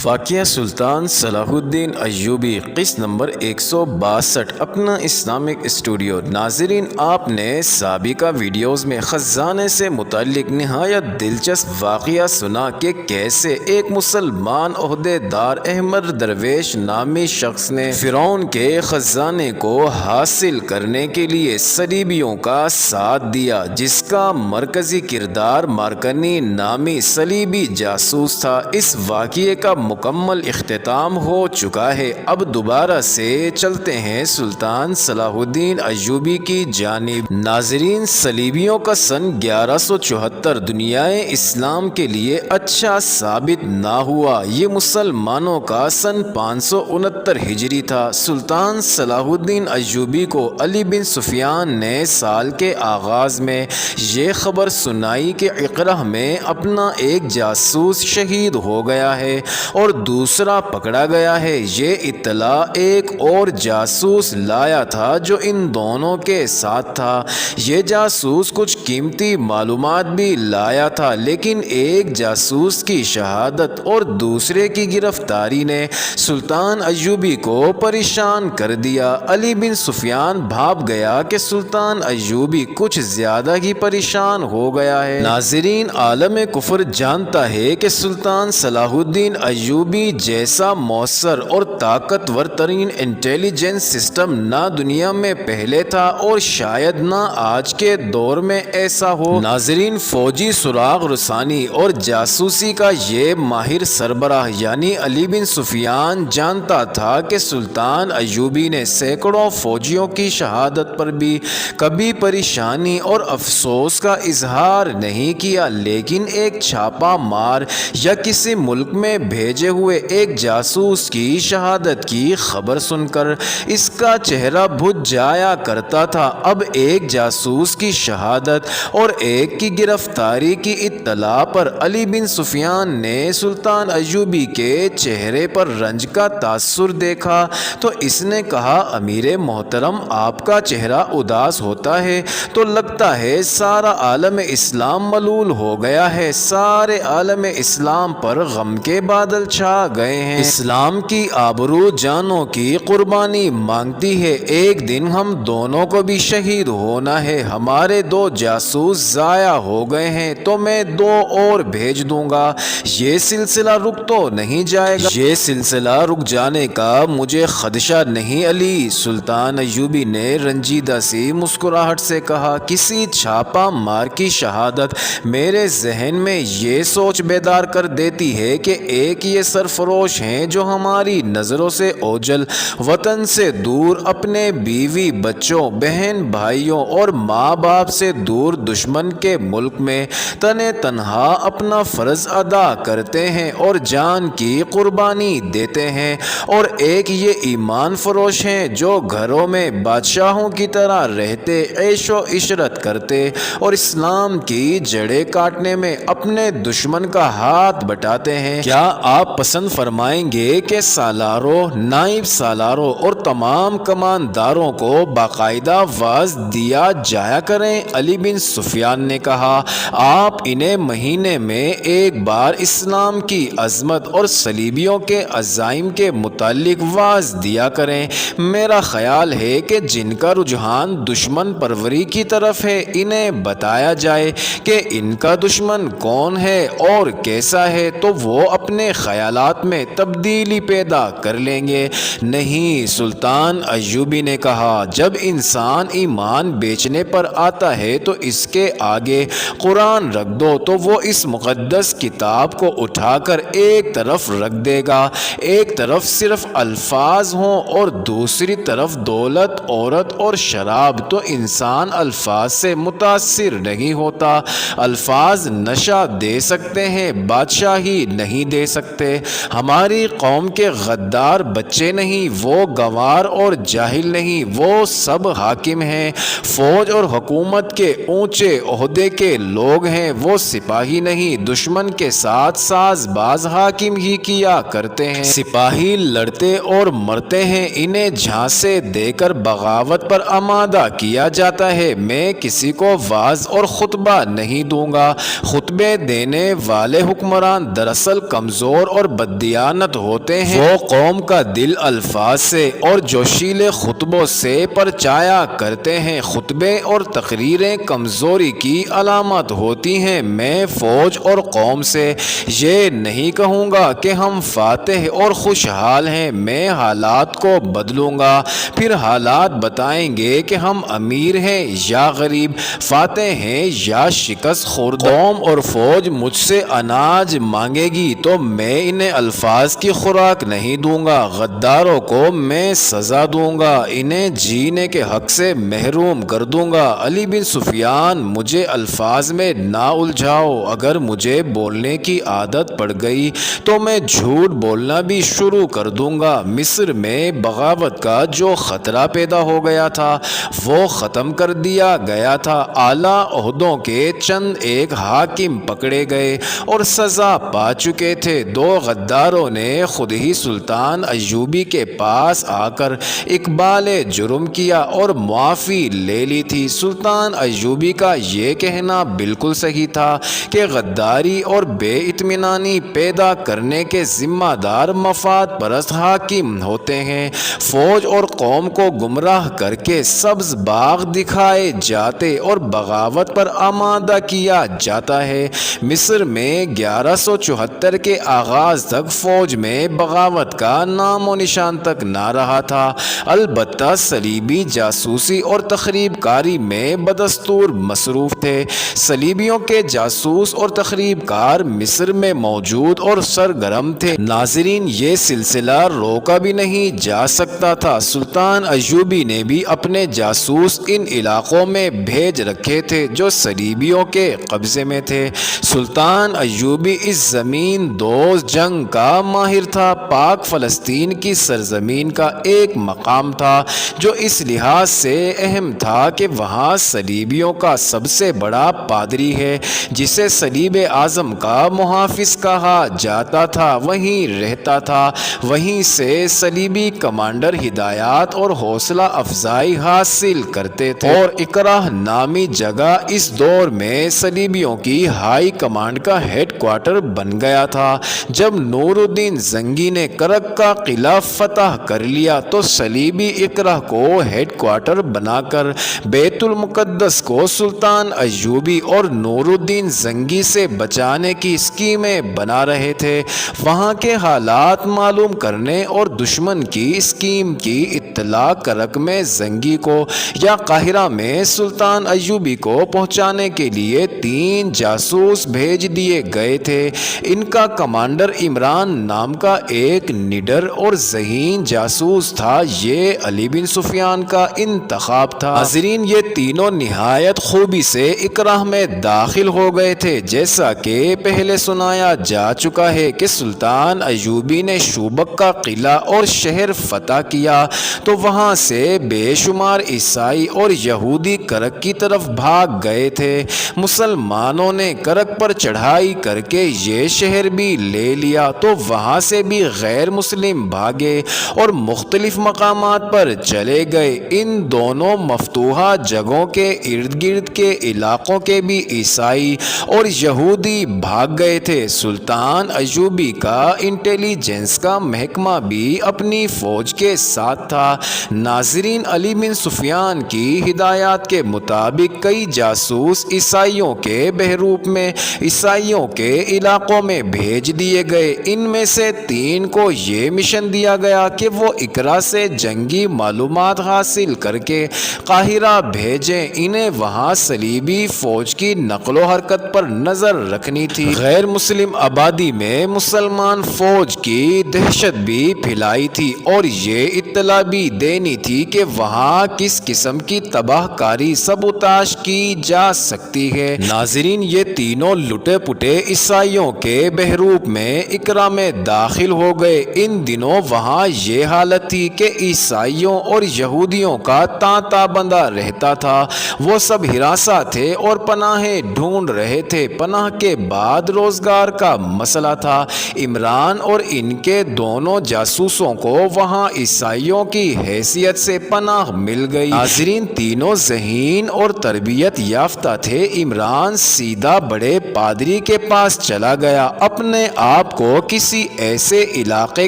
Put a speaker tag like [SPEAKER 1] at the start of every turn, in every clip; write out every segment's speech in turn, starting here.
[SPEAKER 1] واقعہ سلطان صلاح الدین ایوبی قسط نمبر 162 اپنا اسلامک اسٹوڈیو۔ ناظرین، آپ نے سابقہ ویڈیوز میں خزانے سے متعلق نہایت دلچسپ واقعہ سنا کہ کیسے ایک مسلمان عہدے دار احمد درویش نامی شخص نے فرعون کے خزانے کو حاصل کرنے کے لیے صلیبیوں کا ساتھ دیا، جس کا مرکزی کردار مارکنی نامی صلیبی جاسوس تھا۔ اس واقعے کا مکمل اختتام ہو چکا ہے۔ اب دوبارہ سے چلتے ہیں سلطان صلاح الدین ایوبی کی جانب۔ ناظرین، صلیبیوں کا سن 1174 دنیائے اسلام کے لیے اچھا ثابت نہ ہوا۔ یہ مسلمانوں کا سن 569 ہجری تھا۔ سلطان صلاح الدین ایوبی کو علی بن سفیان نے سال کے آغاز میں یہ خبر سنائی کہ اقرہ میں اپنا ایک جاسوس شہید ہو گیا ہے اور دوسرا پکڑا گیا ہے۔ یہ اطلاع ایک اور جاسوس لایا تھا جو ان دونوں کے ساتھ تھا۔ یہ جاسوس کچھ قیمتی معلومات بھی لایا تھا، لیکن ایک جاسوس کی شہادت اور دوسرے کی گرفتاری نے سلطان ایوبی کو پریشان کر دیا۔ علی بن سفیان بھاپ گیا کہ سلطان ایوبی کچھ زیادہ ہی پریشان ہو گیا ہے۔ ناظرین، عالم کفر جانتا ہے کہ سلطان صلاح الدین ایوبی جیسا مؤثر اور طاقتور ترین انٹیلیجنس سسٹم نہ دنیا میں پہلے تھا اور شاید نہ آج کے دور میں ایسا ہو۔ ناظرین، فوجی سراغ رسانی اور جاسوسی کا یہ ماہر سربراہ یعنی علی بن سفیان جانتا تھا کہ سلطان ایوبی نے سینکڑوں فوجیوں کی شہادت پر بھی کبھی پریشانی اور افسوس کا اظہار نہیں کیا، لیکن ایک چھاپا مار یا کسی ملک میں بھیجے ہوئے ایک جاسوس کی شہادت کی خبر سن کر اس کا چہرہ بجھ جایا کرتا تھا۔ اب ایک جاسوس کی شہادت اور ایک کی گرفتاری کی اطلاع پر علی بن سفیان نے سلطان ایوبی کے چہرے پر رنج کا تاثر دیکھا تو اس نے کہا، امیر محترم، آپ کا چہرہ اداس ہوتا ہے تو لگتا ہے سارا عالم اسلام ملول ہو گیا ہے۔ سارے عالم اسلام پر غم کے بادل چھا گئے ہیں۔ اسلام کی آبرو جانوں کی قربانی مانگتی ہے۔ ایک دن ہم دونوں کو بھی شہید ہونا ہے۔ ہمارے 2 جاسوس ضائع ہو گئے ہیں تو میں 2 اور بھیج دوں گا۔ یہ سلسلہ رک تو نہیں جائے گا؟ یہ سلسلہ رک جانے کا مجھے خدشہ نہیں علی، سلطان ایوبی نے رنجیدہ سی مسکراہٹ سے کہا۔ کسی چھاپا مار کی شہادت میرے ذہن میں یہ سوچ بیدار کر دیتی ہے کہ ایک یہ سرفروش ہیں جو ہماری نظروں سے اوجھل، وطن سے دور، اپنے بیوی بچوں، بہن بھائیوں اور ماں باپ سے دور دشمن کے ملک میں تنے تنہا اپنا فرض ادا کرتے ہیں اور جان کی قربانی دیتے ہیں، اور ایک یہ ایمان فروش ہیں جو گھروں میں بادشاہوں کی طرح رہتے، عیش و عشرت کرتے اور اسلام کی جڑیں کاٹنے میں اپنے دشمن کا ہاتھ بٹاتے ہیں۔ کیا آپ پسند فرمائیں گے کہ سالاروں، نائب سالاروں اور تمام کمانداروں کو باقاعدہ وعظ دیا جایا کریں؟ علی بن سفیان نے کہا، آپ انہیں مہینے میں ایک بار اسلام کی عظمت اور صلیبیوں کے عزائم کے متعلق وعظ دیا کریں۔ میرا خیال ہے کہ جن کا رجحان دشمن پروری کی طرف ہے، انہیں بتایا جائے کہ ان کا دشمن کون ہے اور کیسا ہے، تو وہ اپنے خیالات میں تبدیلی پیدا کر لیں گے۔ نہیں، سلطان ایوبی نے کہا، جب انسان ایمان بیچنے پر آتا ہے تو اس کے آگے قرآن رکھ دو تو وہ اس مقدس کتاب کو اٹھا کر ایک طرف رکھ دے گا۔ ایک طرف صرف الفاظ ہوں اور دوسری طرف دولت، عورت اور شراب، تو انسان الفاظ سے متاثر نہیں ہوتا۔ الفاظ نشہ دے سکتے ہیں، بادشاہی نہیں دے سکتے۔ ہماری قوم کے غدار بچے نہیں، وہ گنوار اور جاہل نہیں، وہ سب حاکم ہیں۔ فوج اور حکومت کے اونچے عہدے کے لوگ ہیں، وہ سپاہی نہیں، دشمن کے ساتھ ساز باز حاکم ہی کیا کرتے ہیں۔ سپاہی لڑتے اور مرتے ہیں، انہیں جھانسے دے کر بغاوت پر آمادہ کیا جاتا ہے۔ میں کسی کو وعظ اور خطبہ نہیں دوں گا۔ خطبے دینے والے حکمران دراصل کمزور اور بددیانت ہوتے ہیں۔ وہ قوم کا دل الفاظ سے اور جوشیلے خطبوں سے پرچایا کرتے ہیں۔ خطبے اور تقریریں کمزوری کی علامت ہوتی ہیں۔ میں فوج اور قوم سے یہ نہیں کہوں گا کہ ہم فاتح اور خوشحال ہیں، میں حالات کو بدلوں گا، پھر حالات بتائیں گے کہ ہم امیر ہیں یا غریب، فاتح ہیں یا شکست خوردہ۔ قوم اور فوج مجھ سے اناج مانگے گی تو میں انہیں الفاظ کی خوراک نہیں دوں گا، غداروں کو میں سزا دوں گا، انہیں جینے کے حق سے محروم کر دوں گا۔ علی بن سفیان مجھے الفاظ میں نہ الجھاؤ، اگر مجھے بولنے کی عادت پڑ گئی تو میں جھوٹ بولنا بھی شروع کر دوں گا۔ مصر میں بغاوت کا جو خطرہ پیدا ہو گیا تھا وہ ختم کر دیا گیا تھا۔ اعلیٰ عہدوں کے چند ایک حاکم پکڑے گئے اور سزا پا چکے تھے۔ دو غداروں نے خود ہی سلطان ایوبی کے پاس آ کر اقبال جرم کیا اور معافی لے لی تھی۔ سلطان ایوبی کا یہ کہنا بالکل صحیح تھا کہ غداری اور بے اطمینانی پیدا کرنے کے ذمہ دار مفاد پرست حاکم ہوتے ہیں۔ فوج اور قوم کو گمراہ کر کے سبز باغ دکھائے جاتے اور بغاوت پر آمادہ کیا جاتا ہے۔ مصر میں 1174 کے آغاز تک فوج میں بغاوت کا نام و نشان تک نہ رہا تھا، البتہ صلیبی جاسوسی اور تخریب کاری میں بدستور مصروف تھے۔ صلیبیوں کے جاسوس اور تخریب کار مصر میں موجود اور سرگرم تھے۔ ناظرین، یہ سلسلہ روکا بھی نہیں جا سکتا تھا۔ سلطان ایوبی نے بھی اپنے جاسوس ان علاقوں میں بھیج رکھے تھے جو صلیبیوں کے قبضے میں تھے۔ سلطان ایوبی اس زمین دوز جنگ کا ماہر تھا۔ پاک فلسطین کی سرزمین کا ایک مقام تھا جو اس لحاظ سے اہم تھا کہ وہاں صلیبیوں کا سب سے بڑا پادری ہے جسے صلیب اعظم کا محافظ کہا جاتا تھا، وہیں رہتا تھا۔ وہیں سے صلیبی کمانڈر ہدایات اور حوصلہ افزائی حاصل کرتے تھے، اور اقرا نامی جگہ اس دور میں صلیبیوں کی ہائی کمانڈ کا ہیڈ کوارٹر بن گیا تھا۔ جب نور الدین زنگی نے کرک کا قلعہ فتح کر لیا تو صلیبی اقرا کو ہیڈ کوارٹر بنا کر بیت المقدس کو سلطان ایوبی اور نور الدین زنگی سے بچانے کی اسکیمیں بنا رہے تھے۔ وہاں کے حالات معلوم کرنے اور دشمن کی اسکیم کی اطلاع کرک میں زنگی کو یا قاہرہ میں سلطان ایوبی کو پہنچانے کے لیے 3 جاسوس بھیج دیے گئے تھے۔ ان کا کمانڈر عمران نام کا ایک نڈر اور ذہین جاسوس تھا۔ یہ علی بن سفیان کا انتخاب تھا۔ ناظرین، یہ تینوں نہایت خوبی سے اقرا میں داخل ہو گئے تھے۔ جیسا کہ پہلے سنایا جا چکا ہے کہ سلطان ایوبی نے شوبک کا قلعہ اور شہر فتح کیا تو وہاں سے بے شمار عیسائی اور یہودی کرک کی طرف بھاگ گئے تھے۔ مسلمانوں نے کرک پر چڑھائی کر کے یہ شہر بھی لے لیا تو وہاں سے بھی غیر مسلم بھاگے اور مختلف مقامات پر چلے گئے۔ ان دونوں مفتوحہ جگہوں کے ارد گرد کے علاقوں کے بھی عیسائی اور یہودی بھاگ گئے تھے۔ سلطان ایوبی کا انٹیلیجنس کا محکمہ بھی اپنی فوج کے ساتھ تھا۔ ناظرین، علی بن سفیان کی ہدایات کے مطابق کئی جاسوس عیسائیوں کے بحروپ میں عیسائیوں کے علاقوں میں بھیج دیے گئے۔ ان میں سے 3 کو یہ مشن دیا گیا کہ وہ اقرا سے جنگی معلومات حاصل کر کے قاہرہ بھیجیں۔ انہیں وہاں صلیبی فوج کی نقل و حرکت پر نظر رکھنی تھی۔ غیر مسلم آبادی میں مسلمان فوج کی دہشت بھی پھیلائی تھی اور یہ اطلاع بھی دینی تھی کہ وہاں کس قسم کی تباہ کاری سبوتاژ کی جا سکتی ہے۔ ناظرین، یہ تینوں لٹے پٹے عیسائیوں کے بحروپ میں اقرا میں داخل ہو گئے۔ ان دنوں وہاں یہ حالت تھی کہ عیسائیوں اور یہودیوں کا تانتا بندہ رہتا تھا۔ وہ سب ہراساں تھے اور پناہیں ڈھونڈ رہے تھے۔ پناہ کے بعد روزگار کا مسئلہ تھا۔ عمران اور ان کے دونوں جاسوسوں کو وہاں عیسائیوں کی حیثیت سے پناہ مل گئی۔ ناظرین، تینوں ذہین اور تربیت یافتہ تھے۔ عمران سیدھا بڑے پادری کے پاس چلا گیا، اپنے آپ کو کسی ایسے علاقے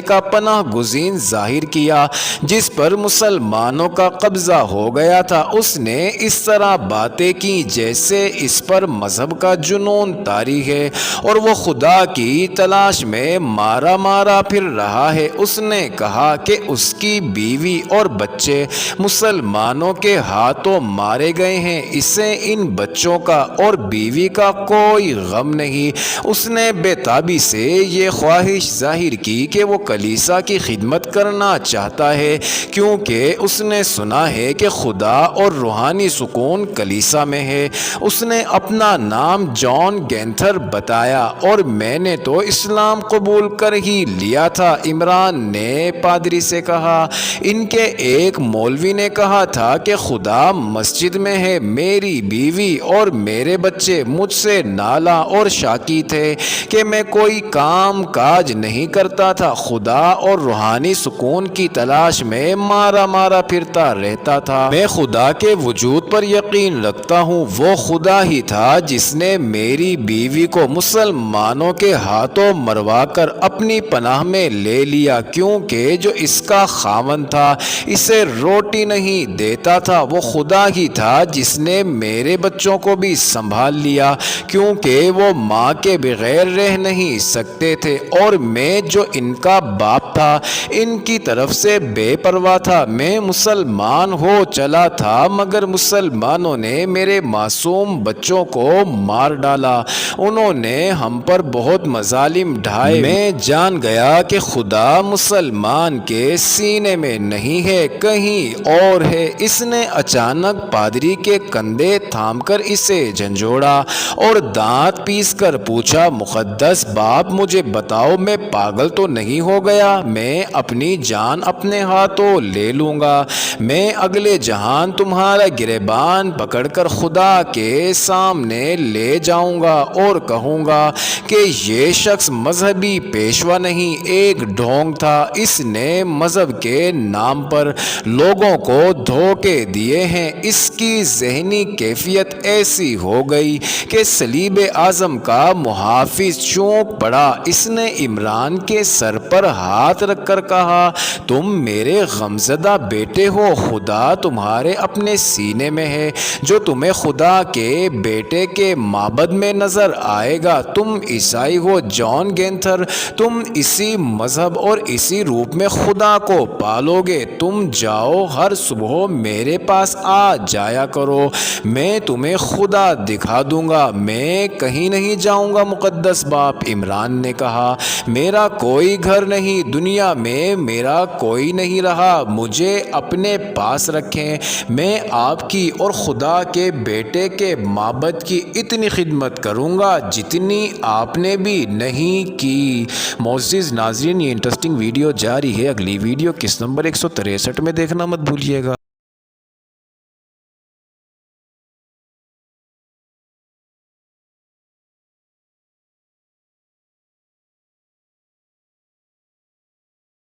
[SPEAKER 1] کا پناہ گزین ظاہر کیا جس پر مسلمانوں کا قبضہ ہو گیا تھا۔ اس نے اس طرح باتیں کی جیسے اس پر مذہب کا جنون طاری ہے اور وہ خدا کی تلاش میں مارا مارا پھر رہا ہے۔ اس نے کہا کہ اس کی بیوی اور بچے مسلمانوں کے ہاتھوں مارے گئے ہیں، اسے ان بچوں کا اور بیوی کا کوئی غم نہیں۔ اس نے بے تابی سے یہ خواہش ظاہر کی کہ وہ کلیسا کی خدمت کرنا چاہتا ہے، کیونکہ اس نے سنا ہے کہ خدا اور روحانی سکون کلیسا میں ہے۔ اس نے اپنا نام جان گینتھر بتایا اور میں نے تو اسلام قبول کر ہی لیا تھا۔ عمران نے پادری سے کہا، ان کے ایک مولوی نے کہا تھا کہ خدا مسجد میں ہے۔ میری بیوی اور میرے بچے مجھ سے نالاں اور شاکی تھے کہ میں کوئی کام کاج نہیں کرتا تھا، خدا اور روحانی سکون کی تلاش میں مارا مارا پھرتا رہتا تھا۔ میں خدا کے وجود پر یقین رکھتا ہوں، وہ خدا ہی تھا جس نے میری بیوی کو مسلمانوں کے ہاتھوں مروا کر اپنی پناہ میں لے لیا، کیونکہ جو اس کا خاوند تھا اسے روٹی نہیں دیتا تھا۔ وہ خدا ہی تھا جس نے میرے بچوں کو بھی سنبھال لیا، کیونکہ وہ ماں کے بغیر رہ نہیں سکتے تھے، اور میں جو ان کا باپ تھا ان کی طرف سے بے پرواہ تھا۔ میں مسلمان ہو چلا تھا مگر مسلمانوں نے میرے معصوم بچوں کو مار ڈالا، انہوں نے ہم پر بہت مظالم ڈھائے۔ میں جان گیا کہ خدا مسلمان کے سینے میں نہیں ہے، کہیں اور ہے۔ اس نے اچانک پادری کے کندھے تھام کر اسے جھنجھوڑا اور دانت پیس کر پوچھا، مقدس باپ مجھے بتاؤ، میں پاگل تو نہیں ہو گیا؟ میں اپنی جان اپنے ہاتھوں لے لوں گا۔ میں اگلے جہان تمہارا گریبان پکڑ کر خدا کے سامنے لے جاؤں گا اور کہوں گا کہ یہ شخص مذہبی پیشوا نہیں، ایک ڈھونگ تھا۔ اس نے مذہب کے نام پر لوگوں کو دھوکے دیے ہیں۔ اس کی ذہنی کیفیت ایسی ہو گئی کہ صلیب اعظم کا محافظ چونک پڑا۔ اس نے عمران کے سر پر ہاتھ رکھ کر کہا، تم میرے غمزدہ بیٹے ہو، خدا تمہارے اپنے سینے میں ہے، جو تمہیں خدا کے بیٹے کے معبد میں نظر آئے گا۔ تم عیسائی ہو جان گینتھر، تم اسی مذہب اور اسی روپ میں خدا کو پالو گے۔ تم جاؤ، ہر صبح میرے پاس آ جایا کرو، میں تمہیں خدا دکھا دوں گا۔ میں کہیں نہیں جاؤں گا مقدس باپ، عمران نے کہا، میرا کوئی گھر نہیں، دنیا میں میرا کوئی نہیں رہا، مجھے اپنے پاس رکھیں، میں آپ کی اور خدا کے بیٹے کے معبد کی اتنی خدمت کروں گا جتنی آپ نے بھی نہیں کی۔ معزز ناظرین، یہ انٹرسٹنگ ویڈیو جاری ہے، اگلی ویڈیو قسط نمبر 163 میں دیکھنا مت بھولیے گا۔